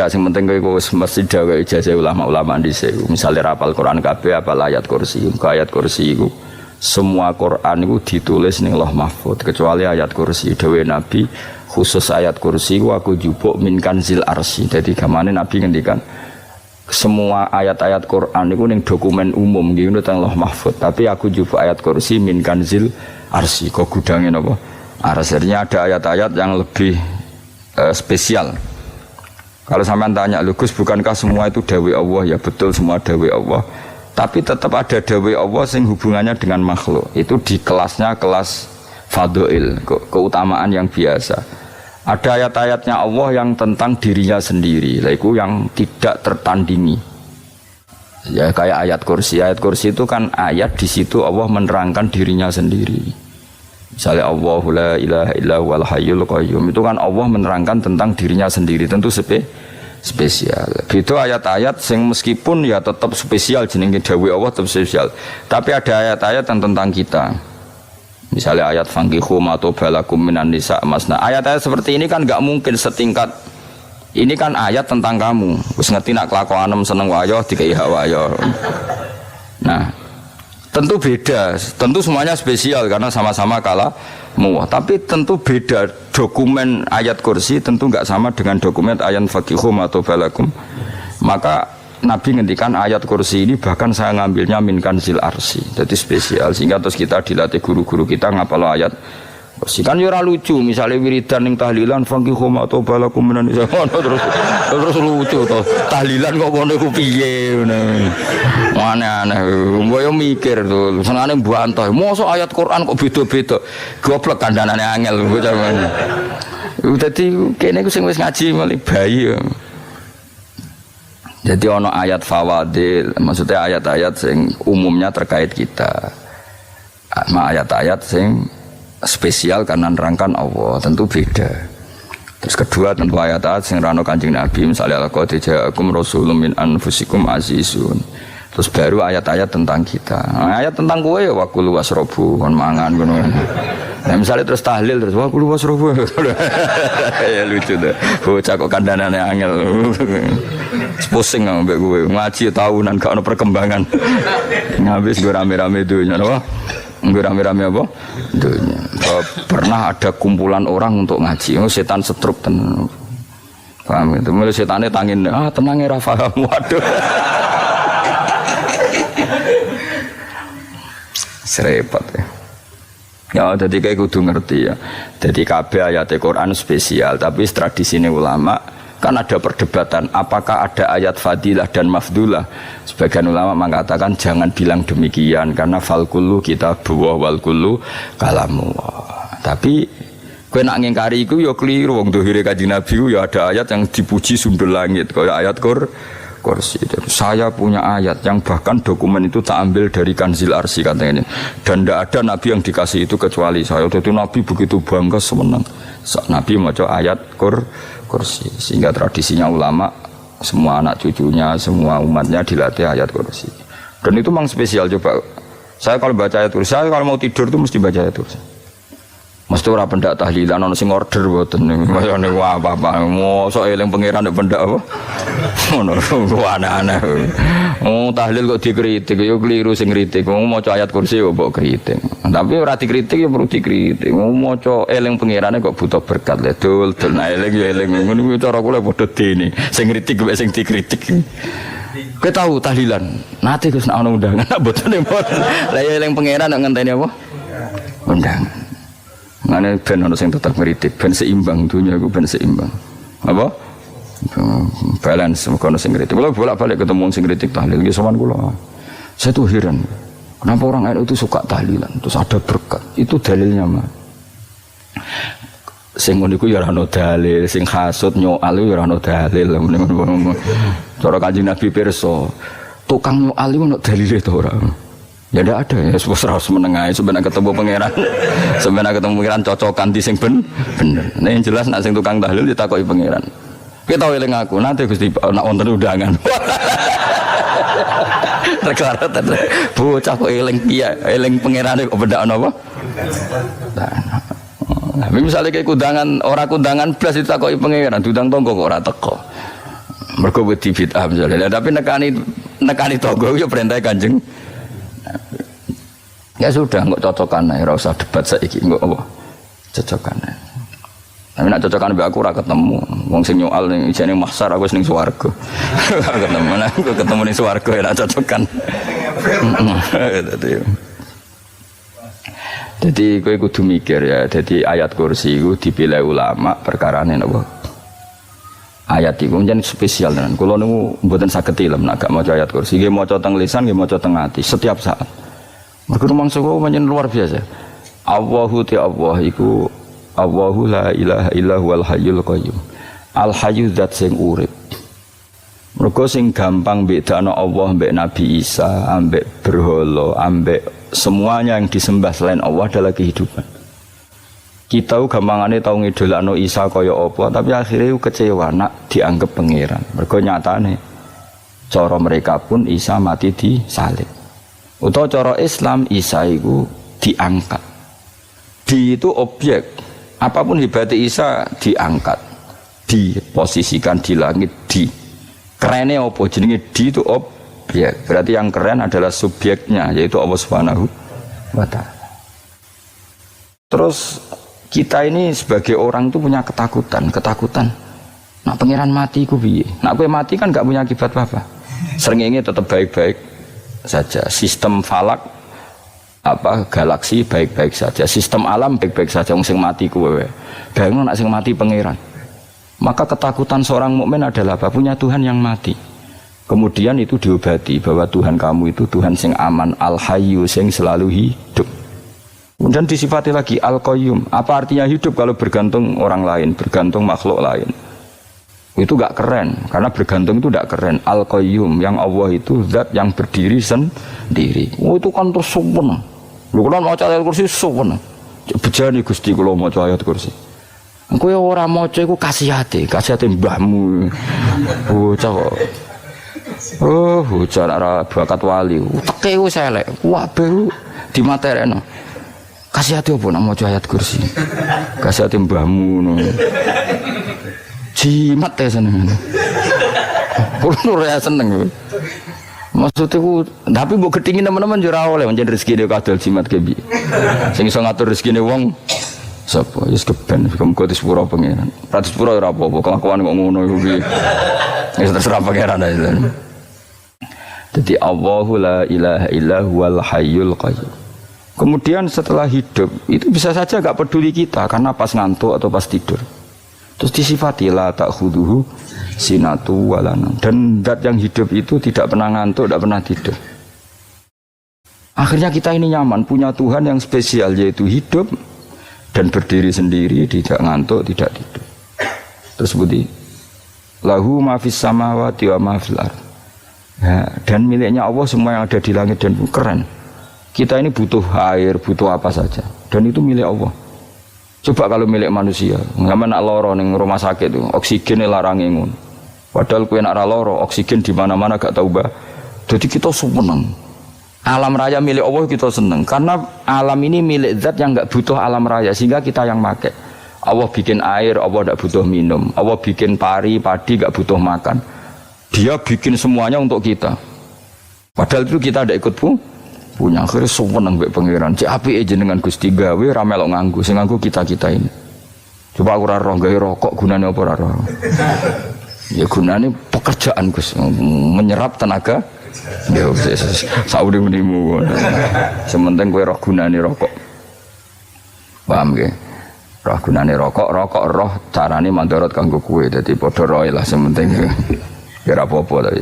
Enggak, sing penting kowe mesti gawe ijazah ulama-ulama dhisik. Misale rapal Quran kabeh apal ayat kursi. Ayat kursi iku semua Quran itu ditulis ning Lauh Mahfuz kecuali ayat kursi. Dewe Nabi khusus ayat kursi ku aku jupuk min kanzil arsy. Dadi gamane Nabi ngendikan semua ayat-ayat Quran itu ning dokumen umum gitu teng Lauh Mahfuz. Tapi aku jupuk ayat kursi min kanzil arsy. Kok gudange napa? Arsy-nya ada ayat-ayat yang lebih spesial. Kalau sampean tanya, Gus, bukankah semua itu dawai Allah? Ya betul, semua dawai Allah. Tapi tetap ada dawai Allah yang hubungannya dengan makhluk. Itu di kelasnya kelas fadhil, keutamaan yang biasa. Ada ayat-ayatnya Allah yang tentang dirinya sendiri, itu yang tidak tertandingi. Ya kayak ayat kursi. Ayat kursi itu kan ayat di situ Allah menerangkan dirinya sendiri. Misalnya Allahu la ilaha illa huwal hayyul qayyum, itu kan Allah menerangkan tentang dirinya sendiri, tentu spesial. Itu ayat-ayat yang meskipun ya tetap spesial jenenge dawuh Allah tetap spesial. Tapi ada ayat-ayat yang tentang kita. Misalnya ayat fankihu ma tobalakum minan nisa masna. Ayat-ayat seperti ini kan enggak mungkin setingkat. Ini kan ayat tentang kamu. Wis ngerti nak kelakuanem seneng wayo dikai hak wayo. Nah, tentu beda, tentu semuanya spesial karena sama-sama kalamu. Tapi tentu beda dokumen ayat kursi tentu enggak sama dengan dokumen ayat fakihum atau balakum. Maka Nabi ngendikan ayat kursi ini bahkan saya ngambilnya min kanzil arsy. Jadi spesial sehingga terus kita dilatih guru-guru kita ngapal ayat kursi. Kan ora lucu misalnya wiridan ning tahlilan fakihum atau balakum menan terus lucu to. Tahlilan kok ngono iku piye ngono. Aneh-aneh, gue yang mikir tuh, senangnya buantoy. Masa ayat Quran kok beda-beda, goblok kandhanane angel, gue cuman. Jadi kayaknya gue wis ngaji malah bayi. Jadi ono ayat fawadil, maksudnya ayat-ayat yang umumnya terkait kita. Ayat-ayat yang spesial karena nerangkan Allah, tentu beda. Terus kedua tentu ayat-ayat yang rano Kanjeng Nabi, misalnya laqad ja'akum rasulun min anfusikum azizun. Terus baru ayat-ayat tentang kita. Ayat tentang kowe ya wakulu wasrobu kon mangan ngono. Nah, misalnya terus tahlil terus wakulu wasrobu. Ya lucu deh. Bocah kok kandhanane angel. Pusing ambek kowe. Ngaji tahunan gak ono perkembangan. Ngabis gue rame-rame dunya apa? Gue rame-rame apa? Dunya. Pernah ada kumpulan orang untuk ngaji. Oh, setan setruk tenan. Paham itu? Mulai setannya tangin, tenang ya paham. Waduh. Serepot ya. Ya jadi kayak kudu ngerti ya. Jadi kabeh ayat Al-Quran spesial, tapi tradisi ini ulama kan ada perdebatan apakah ada ayat fadilah dan mafdulah. Sebagian ulama mengatakan jangan bilang demikian karena fal kullu kitabullah wal kullu kalamullah. Tapi kowe nak ngingkari iku ya keliru, wong dohire Kanjeng Nabi ya ada ayat yang dipuji sundul langit kaya ayat kursi. Saya punya ayat yang bahkan dokumen itu tak ambil dari kanzil arsy katanya, dan tidak ada nabi yang dikasih itu kecuali saya. Jadi nabi begitu bangga semenang nabi maca ayat kursi, sehingga tradisinya ulama semua anak cucunya semua umatnya dilatih ayat kursi. Dan itu memang spesial. Coba saya kalau baca ayat kursi, saya kalau mau tidur itu mesti baca ayat kursi. Mesti ora pendak tahlilan ana sing order mboten kaya niku apa-apa. Mosok eling pangeran nek pendak apa. Ngono aneh-aneh. Tahlil kok dikritik ya keliru sing kritik. Maca ayat kursi kok mbok kritik. Tapi ora dikritik ya perlu dikritik. Maca eling pangerane kok butuh berkat le dul nah eling ya eling. Ngono cara kula padha dene. Sing kritik mek sing dikritik. Kowe tahu tahlilan. Nate Gus nek ana undangan mboten mboten. Lah ya eling pangeran nek ngenteni apa? Undangan. Mana ben ono sing tetap ngritik, ben seimbang dunia iku ben seimbang. Apa? Balance kono sing ngritik. Kalau bolak-balik ketemu sing ngritik tahlil iki sowan kula. Saya tuh heran. Kenapa orang NU itu suka tahlilan? Terus ada berkat. Itu dalilnya mah. Sing ngono iku ya ora ono dalil, sing hasud nyoal ya ora ono dalil. Cara Kanjeng Nabi pirsa, tukang nyoal iku ono dalile to ora? Ya tidak ada ya, harus menengah. Sebenarnya ketemu pangeran, sebenarnya ketemu pangeran cocokan di sing bener. Nah yang jelas nak sing tukang tahlil ditakoki pangeran. Kita eling aku nanti Gusti nak wonten undangan. Terkara bocah kok eling piye, eling pangerane kok beda napa? Nah, misalnya kayak kundangan, orang kundangan blas ditakoki pangeran, diundang tonggo kok ora teko. Mergo wedi bid'ah misalnya. Tapi nekani tonggo ya perintah Kanjeng. Ya sudah, enggak cocokan ae, ora usah debat saiki, enggak apa. Cocokan ae. Tapi nek cocokan mbek aku ora ketemu. Wong sing nyoal ning ijene mahsyar aku wis ning swarga. Ora ketemu, aku ketemu ning swarga ya cocokan. Jadi kowe kudu mikir ya, jadi ayat kursi itu dipilih ulama perkarane napa? Ayat itu menjadi spesial tenan. Kula niku mboten saged tilem nek gak maca ayat kursi. Nggih maca teng lisan, nggih maca teng ati setiap saat. Mergo mangsa kok menjen luar biasa. Allahu ta Allah iku Allahu la ilaha illa huwal hayyul qayyum. Al hayyu zat sing urip. Mergo sing gampang bedakno Allah mbek Nabi Isa, ambek berhala, ambek semuanya yang disembah selain Allah adalah kehidupan. Kita gampangane tau ngidolakno Isa kaya apa, tapi akhirnya kecewa nak dianggap pangeran. Mergo nyatane cara mereka pun Isa mati di salib. Utawa cara Islam Isa iku diangkat. Di itu objek. Apapun hebatnya Isa diangkat, diposisikan di langit di. Kerennya apa? Jenenge di itu objek. Berarti yang keren adalah subjeknya, yaitu Allah Subhanahu wa Ta'ala. Terus kita ini sebagai orang itu punya ketakutan. Nak pangeran mati ku piye? Nak kowe mati kan gak punya akibat apa-apa. Srengenge tetap baik-baik saja. Sistem falak galaksi baik-baik saja. Sistem alam baik-baik saja. Wong sing mati kuwe. Bayangno nak sing mati pangeran. Maka ketakutan seorang mukmin adalah apa? Punya Tuhan yang mati. Kemudian itu diobati bahwa Tuhan kamu itu Tuhan sing aman, al-hayyu sing selalu hidup. Kemudian disifati lagi al-qayyum. Apa artinya hidup kalau bergantung orang lain, bergantung makhluk lain? Itu gak keren, karena bergantung itu gak keren. Al-qayyum, yang Allah itu zat yang berdiri sendiri. Oh itu kan terus sumpah. Lu kalau mau ayat kursi sumpah. Bejani Gusti kalau mau ayat kursi. Kowe ora maca iku kasihate mbahmu. Oh cowok. Oh bocah ora bakat wali. Teke wis elek. Kabeh dimaterekno. Kasih hati apa nak maca ayat kursi? Kasih hati mbahmu ngono. Jimat ya seneng. Kulo ora seneng. Maksudku tapi mbok gedhingi teman-teman yo ora oleh pancen rezekine kadal jimat ke piye. Sing iso ngatur rezekine wong sapa? Wis keben muga disepuro pangeran. Ra disepuro ora apa-apa, kelakuan kok ngono iku piye. Wis terserah pangeran ae. Jadi Allahu la ilaha illa huwal hayyul qayyum. Kemudian setelah hidup itu bisa saja gak peduli kita karena pas ngantuk atau pas tidur. Terus disifati la ta'khuduhu sinatu walana. Dan zat yang hidup itu tidak pernah ngantuk, tidak pernah tidur. Akhirnya kita ini nyaman punya Tuhan yang spesial yaitu hidup dan berdiri sendiri, tidak ngantuk, tidak tidur. Terus seperti lahu ma fis samawati wa ma fil ardh. Ya, dan miliknya Allah semua yang ada di langit dan bumi. Keren. Kita ini butuh air, butuh apa saja, dan itu milik Allah. Coba kalau milik manusia, nggak nak loro ning rumah sakit itu, oksigennya larang ingun. Padahal kue nak loro, oksigen di mana-mana gak tahu bah. Jadi kita seneng. Alam raya milik Allah kita seneng, karena alam ini milik zat yang nggak butuh alam raya, sehingga kita yang make. Allah bikin air, Allah tidak butuh minum. Allah bikin padi gak butuh makan. Dia bikin semuanya untuk kita. Padahal itu kita tidak ikut punya. Akhirnya seneng mbek pangeran. Cek apike jenengan Gusti gawe ra melok nganggo, sing nganggo kita-kita ini. Coba aku ora roh gawe rokok gunane apa ora roh. Ya gunane pekerjaan Gus, menyerap tenaga. Ya wis saurip-uripmu. Sementing kowe roh gunane rokok. Paham nggih? Roh gunane rokok roh carane mandorot kanggo kowe. Dadi padha roe lah sementing. Ya ora apa-apa tapi.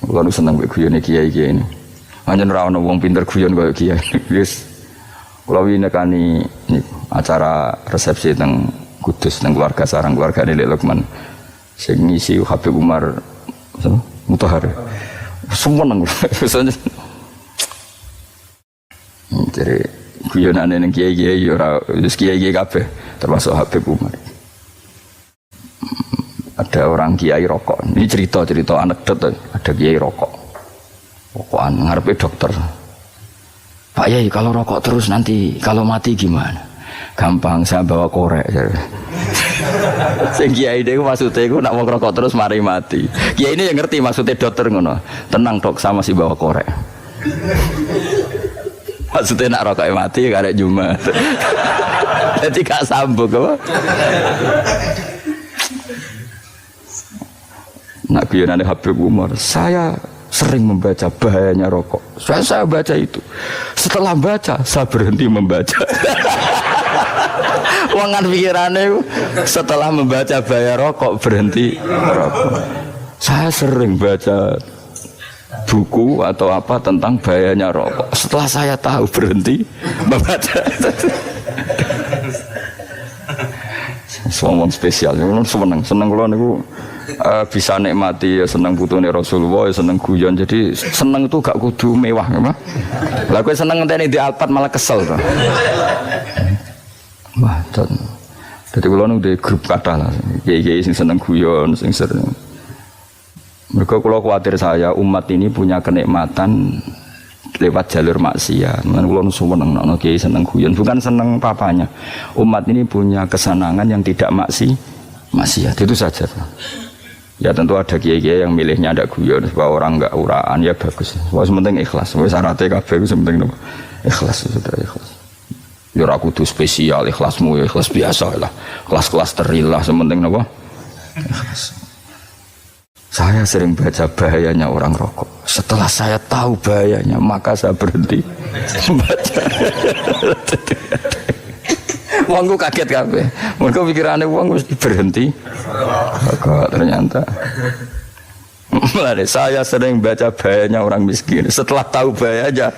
Kalau seneng guyone kiai-kiai ini, hanya rawon wong pinter guyon kaya kiai. Yes, kalau ini nekani acara resepsi teng Kudus teng keluarga sarang keluarga Lek Lukman, sing ngisi Habib Umar, Mutahar, semua nang. Jadi guyonane neng kiai-kiai ora wis kiai-kiai kabeh, termasuk Habib Umar. Ada orang kiai rokok. Ini cerita anekdot. Ada kiai rokokan ngarepe dokter. Pak Yai kalau rokok terus nanti kalau mati gimana? Gampang saya bawa korek. Sing kiai niku maksude iku nak wong rokok terus mari mati. Kiai ini yang ngerti maksudnya dokter ngono. Tenang dok, sama si bawa korek. Maksudnya nak rokok mati karek Jumat. Jadi gak sambung apa? Nak guyonane Habib Umar, saya sering membaca bahayanya rokok. Saya baca itu. Setelah baca, saya berhenti membaca. Wangan pikirannya setelah membaca bahaya rokok berhenti rokok. Saya sering baca buku atau apa tentang bahayanya rokok. Setelah saya tahu berhenti membaca. Ngomong spesial, seneng kalau niku bisa nikmati, ya seneng putune Rasulullah, ya seneng guyon. Jadi seneng itu gak kudu mewah, ya. Lah kowe seneng ngenteni di Alphard malah kesel to. Wah, jadi kalau nu di grup kata lah, kiai sing seneng guyon, sing sering. Mereka kalau khawatir saya umat ini punya kenikmatan lewat jalur maksiat. Menurut kalau nu seneng, no kiai seneng guyon, bukan seneng papanya. Umat ini punya kesenangan yang tidak maksiat, itu saja. Ya tentu ada kiai-kiai yang milihnya ada guyon supaya orang enggak uraan, ya bagus. Wah sementing ikhlas, wis syaratnya kabeh iku sementing ikhlas, sudah ikhlas. Ya ora kudu spesial, ikhlasmu ya ikhlas biasa lah. Kelas-kelas terilah sementing napa? Ikhlas. Saya sering baca bahayanya orang rokok. Setelah saya tahu bahayanya, maka saya berhenti membaca. Wongku kaget kabeh. Mergo pikirane wong mesti berhenti. Kok ternyata. Mulane saya sering baca bahayanya orang miskin. Setelah tahu bahayanya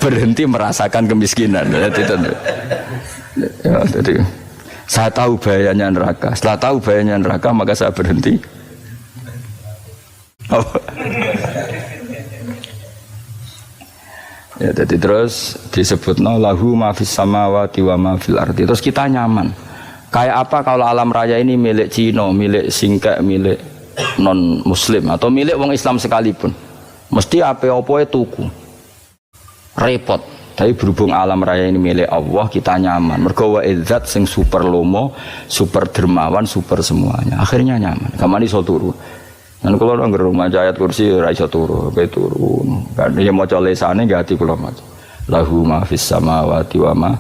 berhenti merasakan kemiskinan. Jadi saya tahu bahayanya neraka. Setelah tahu bahayanya neraka maka saya berhenti. Ya, jadi terus disebutna lahu ma fis samawati wa ma fil ardi. Terus kita nyaman. Kayak apa kalau alam raya ini milik Cina, milik Singkek, milik non muslim atau milik wong Islam sekalipun. Mesti apa-apa tuku. Repot. Tapi berhubung alam raya ini milik Allah, kita nyaman. Mergo wa izzat sing super lomo, super dermawan, super semuanya. Akhirnya nyaman. Kamane iso turu. Dan kalau orang rumah ayat kursi raisa turu, turun. Kan dia mau coba lesane ganti kalau macam. Lahu ma fis samawati wa ma.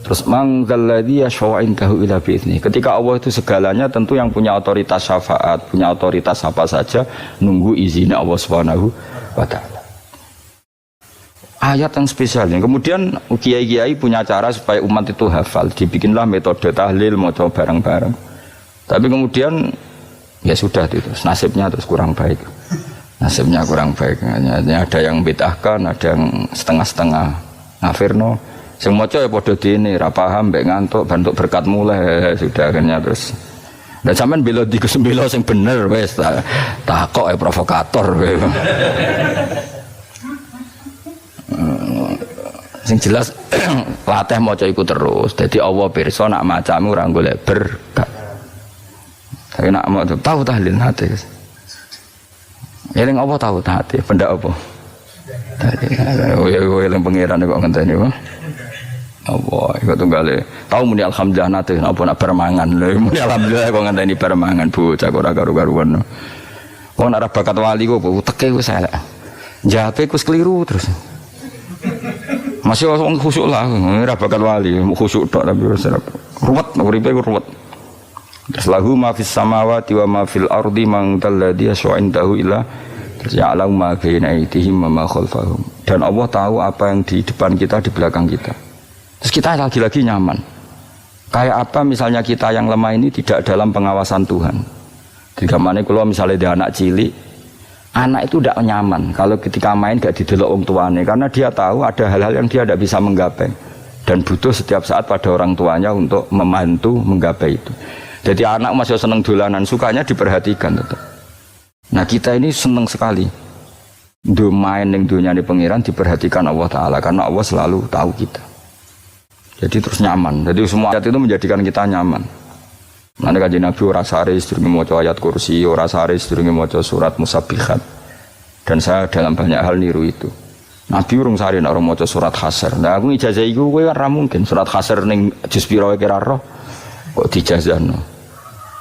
Terus mangzalladzi yashfa'u indahu illa bi'izni. Ketika Allah itu segalanya, tentu yang punya otoritas syafaat, punya otoritas apa saja, nunggu izinnya Allah Subhanahu wa taala. Ayat yang spesial. Kemudian kiai-kiai punya cara supaya umat itu hafal. Dibikinlah metode tahlil, mau coba bareng-bareng. Tapi kemudian ya sudah itu, nasibnya terus kurang baik. Nasibnya kurang baik. Hanya ada yang bid'ahkan, ada yang setengah-setengah ngafirno. Sing maca ya padha dene, ra paham mbek ngantuk, bentuk berkat mulai sudah akhirnya terus. Dan sampean bela di Gus bela sing bener wis takok provokator kowe. Sing jelas latih maca iku terus. Dadi Allah pirsa nak macamu ora golek berkat. Tapi nak mau tahu tahlil hati. Eling apa tahu hati? Benda apa? Tahlil. Oh eling pangeran kok ngenteni apa? Apa iku tunggale. Tahu muni alhamdulillah nate apa nak permangan. Muni alhamdulillah kok ngenteni permangan bocah ora karu-karuan. Wong nak bakat wali kok teke wis elek. Jape wis keliru terus. Masih wong khusyuk lah, ora bakat wali, khusyuk tok tapi wis ruwet, uripe ruwet. Lahu ma fis samawati wa ma fil ardi man dalladhi yash'indahu illa ya'lamu ma baina aydihim wa ma khalfahum. Dan Allah tahu apa yang di depan kita, di belakang kita. Terus kita lagi-lagi nyaman. Kayak apa misalnya kita yang lemah ini tidak dalam pengawasan Tuhan. Jika mana kalau misalnya dia anak cilik, anak itu tidak nyaman kalau ketika main gak didelok wong tuane karena dia tahu ada hal-hal yang dia tidak bisa menggapai dan butuh setiap saat pada orang tuanya untuk membantu menggapai itu. Jadi anak masih seneng dolanan, sukanya diperhatikan tetap. Nah kita ini seneng sekali main yang dunia ini pengiran diperhatikan Allah Ta'ala karena Allah selalu tahu kita. Jadi terus nyaman. Jadi semua ayat itu menjadikan kita nyaman. Nanti kajian Nabi ora sare sedurunge maca ayat kursi, ora sare sedurunge maca surat Musabbihat. Dan saya dalam banyak hal niru itu. Nabi urung sare nek ora maca surat Hasyr. Nah aku ijazah iku kowe ora mungkin surat Hasyr ning juz pira kira roh. kok dijazahno.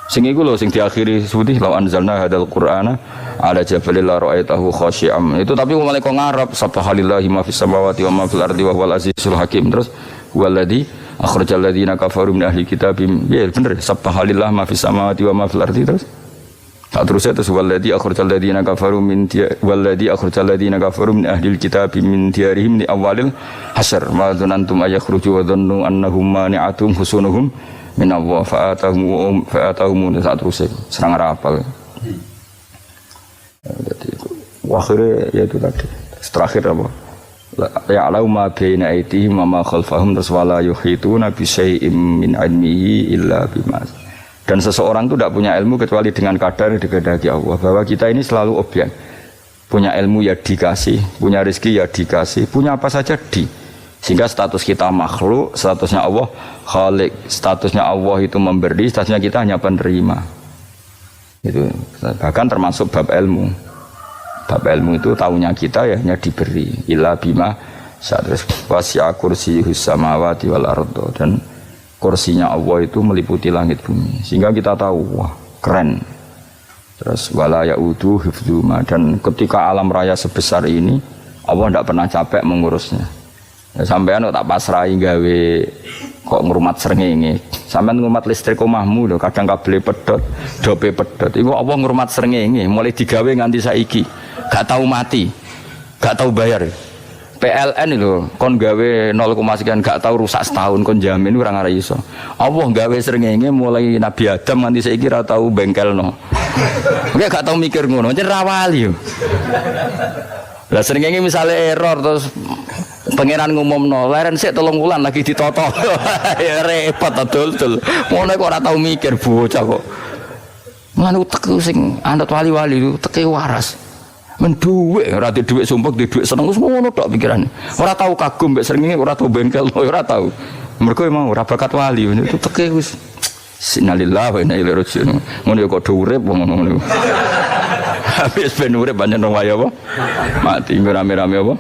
Sing iku lho sing diakhiri sebuti law anzalna hadzal qur'ana ala jabalil la ra'aitahu khashi'am. Itu tapi mulai kok ngarep subhanallahi ma fis samawati wa ma fil ardi wa huwal azizul hakim. Terus huwallazi akhrajal ladzina kafaru min ahli kitab. Ya bener subhanallahi ma fis samawati wa ma fil ardi terus. Tak terus itu wallazi akhrajal ladzina kafaru min wallazi akhrajal ladzina kafaru min ahli kitab min diyarihim li awalil hasyr ma dzanantum ayakhruju wa dhannu annahum mani'atum husunuhum min Allah fa'atahum saat terus serang rapal. Jadi akhirnya ya itu tadi. Terakhir apa? Ya'lamu ma baina aydihim wa ma khalfahum wala yuhituna bi syai'in min 'ilmihi illa bima. Dan seseorang itu tidak punya ilmu kecuali dengan kadar dikehendaki Allah. Bahwa kita ini selalu objek. Punya ilmu ya dikasih, punya rezeki ya dikasih, punya apa saja di. Sehingga status kita makhluk, statusnya Allah khalik, statusnya Allah itu memberi, statusnya kita hanya penerima. Itu bahkan termasuk bab ilmu. Bab ilmu itu tahunya kita ya hanya diberi. Illa bima terus wasi'a kursiyuhus samawati wal ardo, dan kursinya Allah itu meliputi langit bumi. Sehingga kita tahu wah keren. Terus wala ya'udu hifdzuma, dan ketika alam raya sebesar ini Allah tidak pernah capek mengurusnya. Ya, sampean tak pasrahi gawe kok ngrumat srengenge. Sampean ngrumat listrik omahmu lho, kadang kabel pedhot, dope pedhot. Iku apa ngrumat srengenge mulai digawe nganti saiki. Gak tahu mati. Gak tahu bayar. PLN lho kon gawe 0, sekian gak tahu rusak setahun kon jamin ora ngara iso. Allah gawe srengenge mulai Nabi Adam nganti saiki ora tahu bengkelno. Oke gak tahu mikir ngono, jen ra wali yo. Lah srengenge misale error terus pangeran ngumumno leren sik 3 wulan lagi ditoto. Ya repot dul-dul. Ngono kok ora tau mikir bocah kok. Ngono utek sing anut wali-wali itu teke waras. Men dhuwit ora di dhuwit sumpek di dhuwit seneng wis ngono tok pikirane. Ora tau kagum mbek srengenge, ora tau bengkel, ora tau. Mergo emang ora bakat wali itu teke wis innalillahi wa inna ilaihi raji'un. Ngono kok do urip wong ngono. Habis ben urip pancen waya apa? Mati rame-rame apa?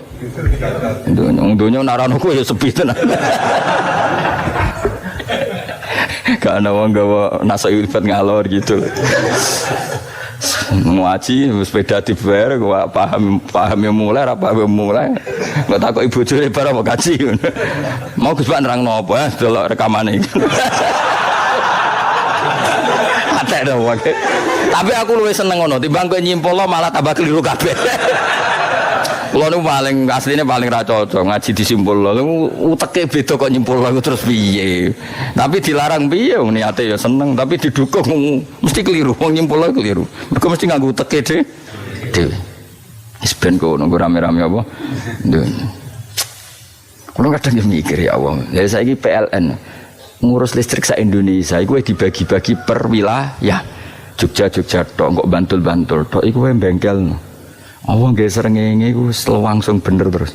Dunya narano ku ya sepi tenan. Karena wong gawa nasa ibad ngalor gitu. Ngaji sepeda dibayar gua paham yang mulai apa yang mulai nggak takut ibu juri para mau kaji mau Gus Pak nerangno apa delok rekamane iki. Atek dah wae. Tapi aku luwih seneng ngono timbang kowe nyimpul malah tambah keliru kabeh. Kulo niku paling asline paling ra cocok ngaji disimpul lho. Uteke beda kok nyimpul lho terus piye. Tapi dilarang piye wong niate ya seneng tapi didukung mesti keliru. Wong nyimpul lho keliru. Mergo mesti nganggo uteke dhewe. Wis ben kono rame-rame apa. Kulo kadang mikir ya Allah. Lah saiki PLN ngurus listrik sa Indonesia iku dibagi-bagi per wilayah. Jogja tok kok Bantul tok iku wae bengkel. Allah nggih srengenge iku langsung bener terus.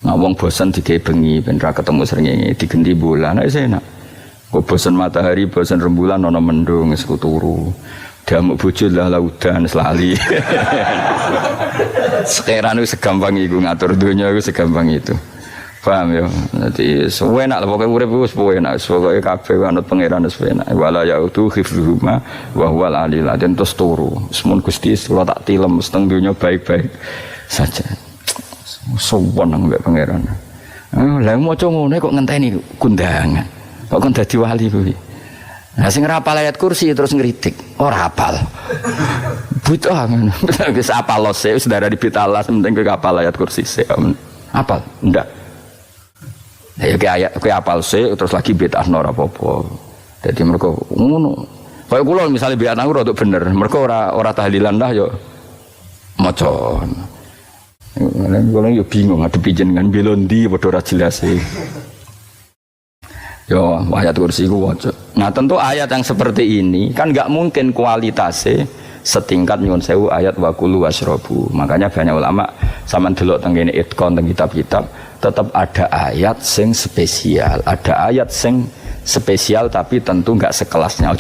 Nah wong bosan digawe bengi ben ra ketemu srengenge digenti bola nek enak. Kok bosan matahari, bosan rembulan ana mendung wis turu. Damuk bojo lah laudan selali. Sekarang itu segampang iku ngatur dunia itu segampang itu. Paham ya? Jadi enak lah pokoknya urip wis enak, pokoke kabeh anut pangeran wis enak. Wala yautu khifruhuma wa huwal alil azim terus turu. Semun Gusti kula tak tilem seteng donya baik-baik saja. Sowan nang mbek pangeran. Lah maca ngene kok ngenteni kundangan. Kok kon dadi wali kuwi. Nah sing ora hafal ayat kursi terus ngritik. Ora hafal. Butuh ngono. Wis hafal lose wis darah dibitalas penting kowe hafal ayat kursi sik. Hafal? Ndak. Ya kayak apal sih terus lagi bid'ah ora apa-apa. Jadi mereka ngono. Kayak kula misale biar aku rada bener, mereka ora tahlilan dah yo maca. Kula yo bingung ngadepi jenengan belondi padha ora jelas e. Yo ayat kursi ku waca. Nah tentu ayat yang seperti ini kan enggak mungkin kualitasnya setingkat nyuwun sewu ayat wa kulu wasrobu. Makanya banyak ulama sampean delok teng kene itqon teng kitab-kitab tetap ada ayat sing spesial, ada ayat sing spesial tapi tentu enggak sekelasnya.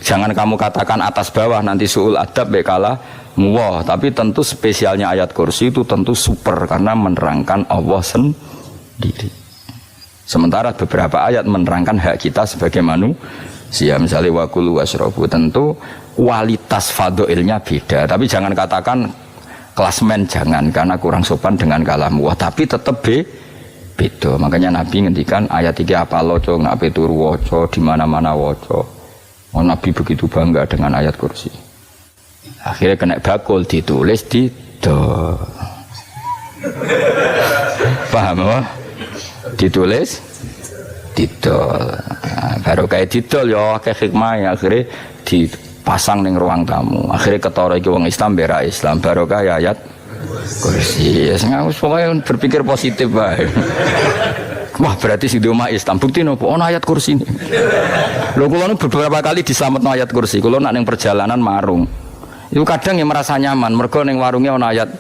Jangan kamu katakan atas bawah nanti suul adab bekala muwah, tapi tentu spesialnya ayat kursi itu tentu super karena menerangkan Allah sendiri. Sementara beberapa ayat menerangkan hak kita sebagai manusia. Sia misalnya wakulu wasrobu, tentu kualitas fadhailnya beda. Tapi jangan katakan klasmen, jangan, karena kurang sopan dengan kalam wah, tapi tetap beda. Makanya Nabi ngendikan ayat 3 apal waca ngape turu waca di mana-mana waca. Oh, Nabi begitu bangga dengan ayat kursi. Akhirnya kena bakul ditulis di do. Paham apa? Ditulis didol. Nah, baru kayak didol ya kayak hikmah ya, akhirnya dipasang ning ruang tamu. Akhirnya ketara iki wong Islam bera Islam baru kayak ayat kursi. Ya sing pokoknya berpikir positif bae. Wah berarti sing di omah Islam bukti nopo ono ayat kursi ini. Lho kula nu beberapa kali diselametno ayat kursi. Kula nak ning perjalanan marung. Itu kadang yang merasa nyaman mergo ning warungnya ono ayat.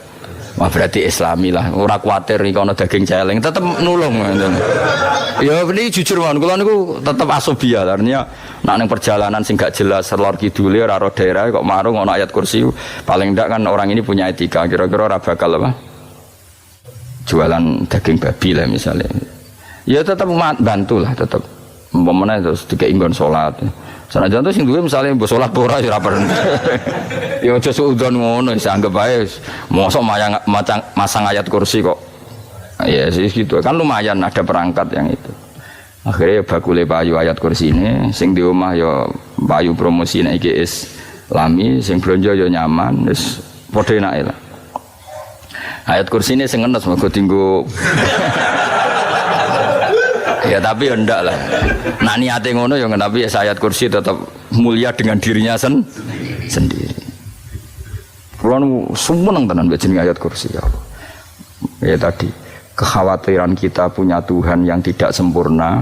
Wah berarti Islami lah, ora kuwatir iki ana daging celeng, tetep nulung ngoten. Ya ini jujur mawon, kula niku tetep asobia, artinya nak ning perjalanan sing gak jelas lor kidule ora ro daerah kok marung ana ayat kursi, paling ndak kan orang ini punya etika, kira-kira ora bakal apa? Jualan daging babi lah misalnya. Ya tetep bantu lah, tetep umpamane terus dikek inggon salat. Sanajan tuh sing duwe misale mbok salat ora ya ora perlu. Ya aja suudon ngono wis anggap ae mosok masang ayat kursi kok. Ya sih gitu. Kan lumayan ada perangkat yang itu. Akhirnya bakule payu ayat kursi ini sing di omah ya payu promosi nek iki Islami, sing blonjo ya nyaman, wis padha enake lah. Ayat kursi ini sing ngenes mergo dinggo ya tapi ya ndak lah. Nak niate ngono ya tapi ayat kursi tetap mulia dengan dirinya sendiri. Kulo seneng tenan mbek jeneng ayat kursi ya Allah. Ya tadi kekhawatiran kita punya Tuhan yang tidak sempurna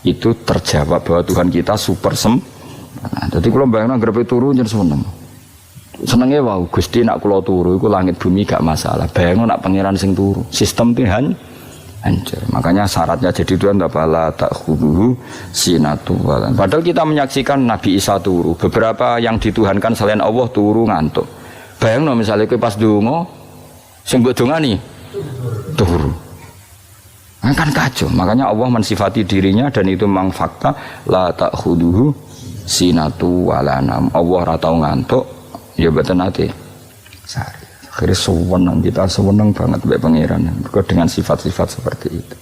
itu terjawab bahwa Tuhan kita super sempurna. Jadi kulo bayangno grepe turu jen seneng. Senenge wae Gusti nak kula turu iku langit bumi gak masalah. Bayangno nak pangeran sing turu, sistem Tuhan hancur. Makanya syaratnya jadi Tuhan la ta'khudhuhu sinatu wala. Padahal kita menyaksikan Nabi Isa turu. Beberapa yang dituhankan selain Allah turu ngantuk. Bayangno misalnya kowe pas donga sing mbok dongani turu. Kan kacau. Makanya Allah mensifati dirinya dan itu memang fakta la ta'khudhuhu sinatu wala nam. Allah ora tau ngantuk, ya mboten ate. Sari. Akhirnya sewenang kita sewenang banget mbek pangeran dengan sifat-sifat seperti itu.